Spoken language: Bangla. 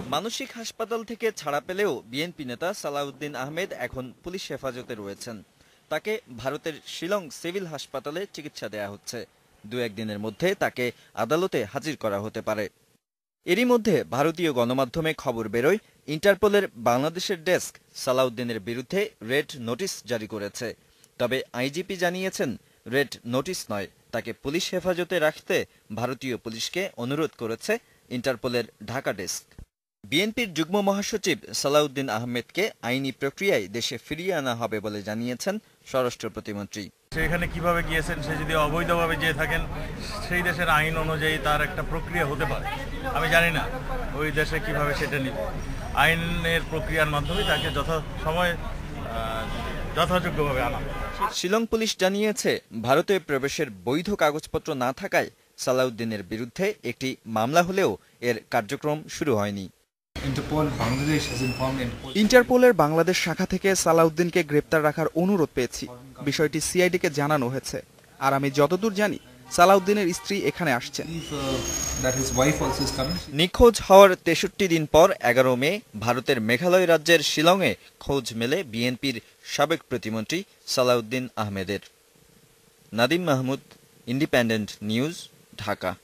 মানসিক হাসপাতাল থেকে ছাড়া পেলেও বিএনপি নেতা সালাউদ্দিন আহমেদ এখন পুলিশ হেফাজতে রয়েছেন। তাকে ভারতের শিলং সিভিল হাসপাতালে চিকিৎসা দেয়া হচ্ছে। দু-এক দিনের মধ্যে তাকে আদালতে হাজির করা হতে পারে। এরই মধ্যে ভারতীয় গণমাধ্যমে খবর বেরোয়, ইন্টারপোলের বাংলাদেশের ডেস্ক সালাউদ্দিনের বিরুদ্ধে রেড নোটিশ জারি করেছে। তবে আইজিপি জানিয়েছেন, রেড নোটিশ নয়, তাকে পুলিশ হেফাজতে রাখতে ভারতীয় পুলিশকে অনুরোধ করেছে ইন্টারপোলের ঢাকা ডেস্ক। বিএনপির যুগ্ম মহাসচিব সালাউদ্দিন আহমেদকে আইনি প্রক্রিয়ায় দেশে ফিরিয়ে আনা হবে বলে জানিয়েছেন স্বরাষ্ট্র প্রতিমন্ত্রী। সেখানে কিভাবে গিয়েছেন, সে যদি অবৈধভাবে যেয়ে থাকেন, সেই দেশের আইন অনুযায়ী তার একটা প্রক্রিয়া হতে পারে। আমি জানি না ওই দেশে কিভাবে সেটা নিবে। আইনের প্রক্রিয়ার মাধ্যমে তাকে যথাসময়ে যথাযোগ্যভাবে আনা। শিলং পুলিশ জানিয়েছে, ভারতে প্রবেশের বৈধ কাগজপত্র না থাকায় সালাউদ্দিনের বিরুদ্ধে একটি মামলা হলেও এর কার্যক্রম শুরু হয়নি। ইন্টারপোলের বাংলাদেশ শাখা থেকে সালাউদ্দিনকে গ্রেপ্তার রাখার অনুরোধ পেয়েছি। বিষয়টি সিআইডিকে জানানো হয়েছে। আর আমি যতদূর জানি, সালাউদ্দিনের স্ত্রী এখানে আসছেন। নিখোঁজ হওয়ার 63 দিন পর 11 মে ভারতের মেঘালয় রাজ্যের শিলংয়ে খোঁজ মেলে বিএনপির সাবেক প্রতিমন্ত্রী সালাউদ্দিন আহমেদের। Nadim Mahmud, Independent News, Dhaka.